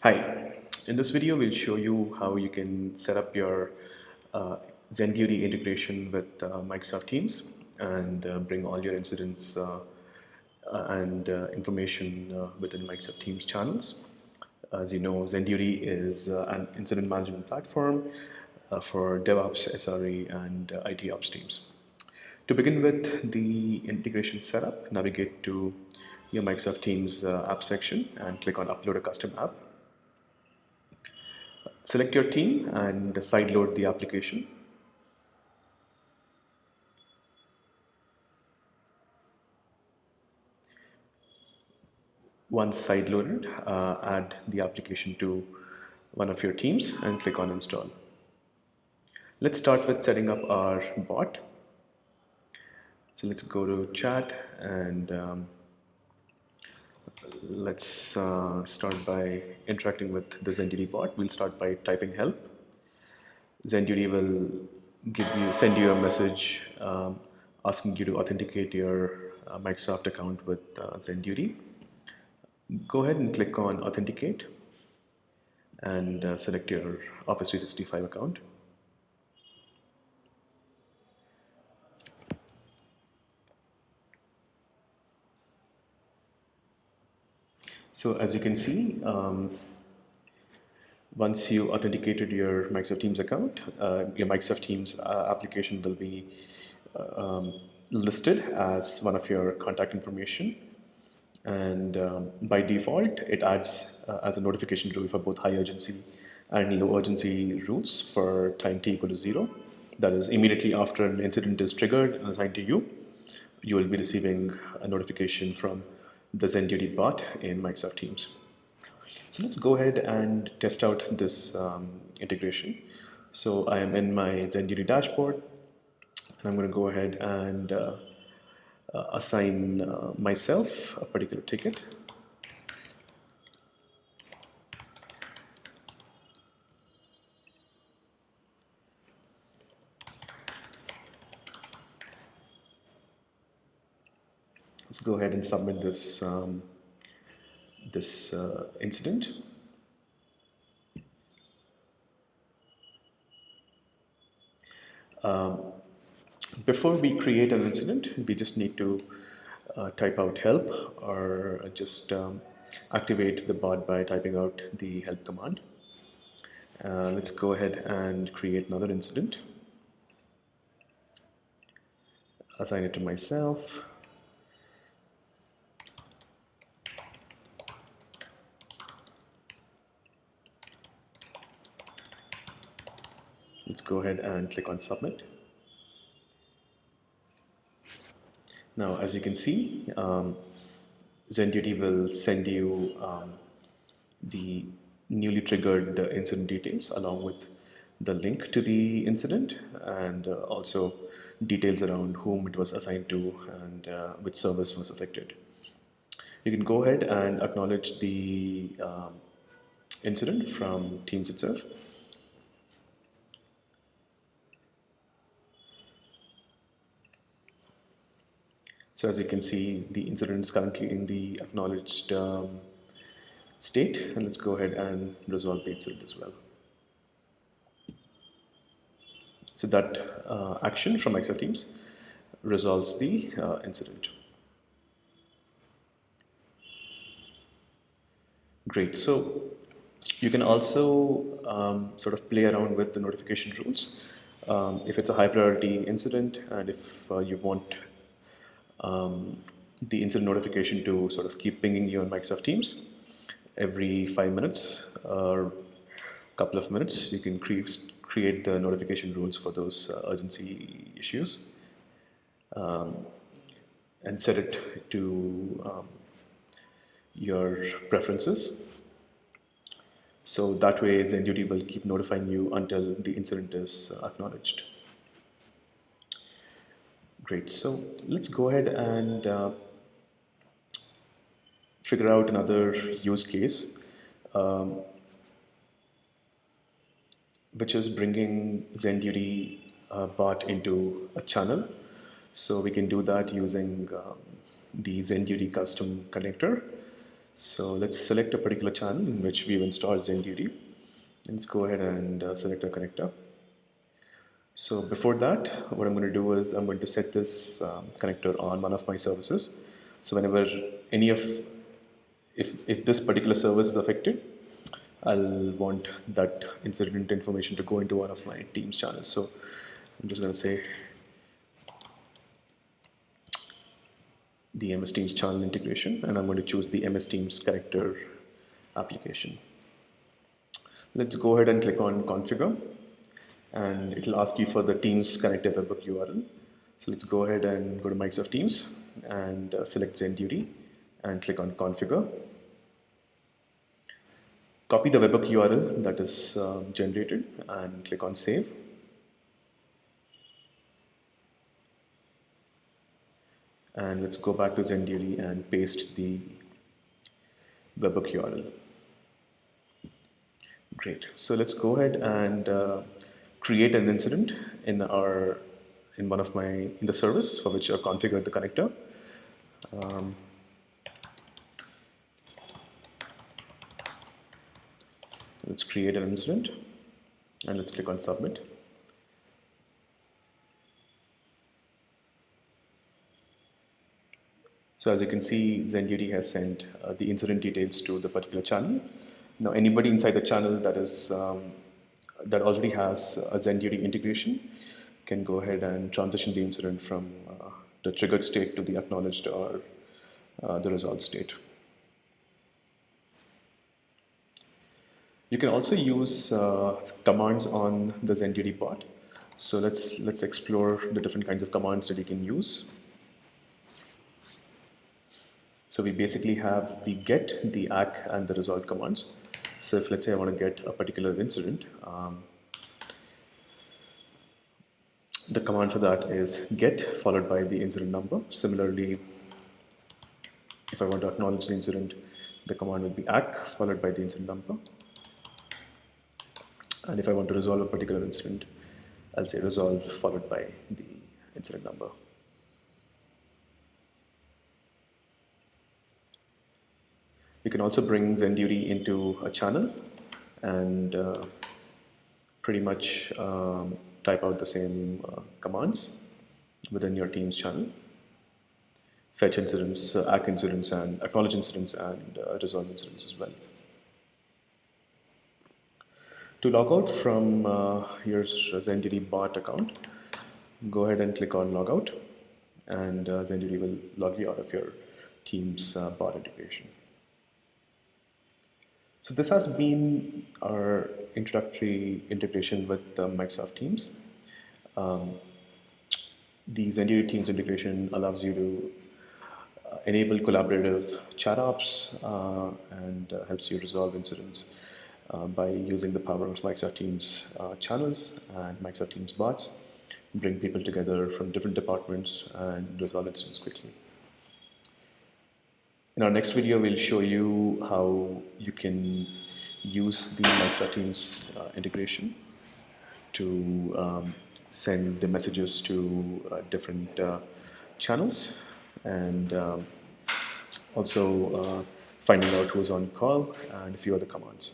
Hi, in this video we'll show you how you can set up your uh, Zenduty integration with Microsoft Teams and bring all your incidents and information within Microsoft Teams channels. As you know, Zenduty is an incident management platform for DevOps, SRE, and IT Ops teams. To begin with the integration setup, navigate to your Microsoft Teams app section and click on Upload a Custom App. Select your team and sideload the application. Once sideloaded, add the application to one of your teams and click on install. Let's start with setting up our bot. So let's go to chat and let's start by interacting with the Zenduty bot. We'll start by typing help. Zenduty will send you a message asking you to authenticate your Microsoft account with Zenduty. Go ahead and click on Authenticate and select your Office 365 account. So as you can see, once you authenticated your Microsoft Teams account, your Microsoft Teams application will be listed as one of your contact information. And by default, it adds as a notification rule for both high urgency and low urgency rules for time t equal to 0. That is, immediately after an incident is triggered and assigned to you, you will be receiving a notification from the Zenduty bot in Microsoft Teams. So let's go ahead and test out this integration. So I am in my Zenduty dashboard, and I'm going to go ahead and assign myself a particular ticket. Let's go ahead and submit this incident. Before we create an incident, we just need to type out help or just activate the bot by typing out the help command. Let's go ahead and create another incident. Assign it to myself. Let's go ahead and click on submit. Now, as you can see, Zenduty will send you the newly triggered incident details along with the link to the incident and also details around whom it was assigned to and which service was affected. You can go ahead and acknowledge the incident from Teams itself. So as you can see, the incident is currently in the acknowledged state, and let's go ahead and resolve the incident as well. So that action from Microsoft Teams resolves the incident. Great. So you can also sort of play around with the notification rules. If it's a high priority incident and if you want the incident notification to sort of keep pinging you on Microsoft Teams every 5 minutes or a couple of minutes, you can create the notification rules for those urgency issues and set it to your preferences. So that way Zenduty will keep notifying you until the incident is acknowledged. Great, so let's go ahead and figure out another use case, which is bringing Zenduty bot into a channel. So we can do that using the Zenduty custom connector. So let's select a particular channel in which we've installed Zenduty. Let's go ahead and select a connector. So before that, what I'm going to do is I'm going to set this connector on one of my services. So whenever any of, if this particular service is affected, I'll want that incident information to go into one of my Teams channels. So I'm just going to say the MS Teams channel integration, and I'm going to choose the MS Teams connector application. Let's go ahead and click on configure, and it will ask you for the Teams connector webhook URL. So let's go ahead and go to Microsoft Teams and select Zenduty and click on configure. Copy the webhook URL that is generated and click on save. And let's go back to Zenduty and paste the webhook URL. Great. So let's go ahead and create an incident in the service for which I configured the connector. Let's create an incident and let's click on submit. So as you can see, Zenduty has sent the incident details to the particular channel. Now anybody inside the channel that already has a Zenduty integration can go ahead and transition the incident from the triggered state to the acknowledged or the resolved state. You can also use commands on the Zenduty bot. So let's explore the different kinds of commands that you can use. So we basically have the get, the ack, and the resolve commands. So if let's say I want to get a particular incident, the command for that is get followed by the incident number. Similarly, if I want to acknowledge the incident, the command would be ack followed by the incident number. And if I want to resolve a particular incident, I'll say resolve followed by the incident number. You can also bring Zenduty into a channel and pretty much type out the same commands within your Teams channel. Fetch incidents, ack incidents, and acknowledge incidents, and resolve incidents as well. To log out from your Zenduty bot account, go ahead and click on logout, and Zenduty will log you out of your Teams bot integration. So this has been our introductory integration with Microsoft Teams. The Zenduty Teams integration allows you to enable collaborative chat ops and helps you resolve incidents by using the power of Microsoft Teams channels and Microsoft Teams bots, bring people together from different departments and resolve incidents quickly. In our next video, we'll show you how you can use the Microsoft Teams integration to send the messages to different channels, and also finding out who's on call and a few other commands.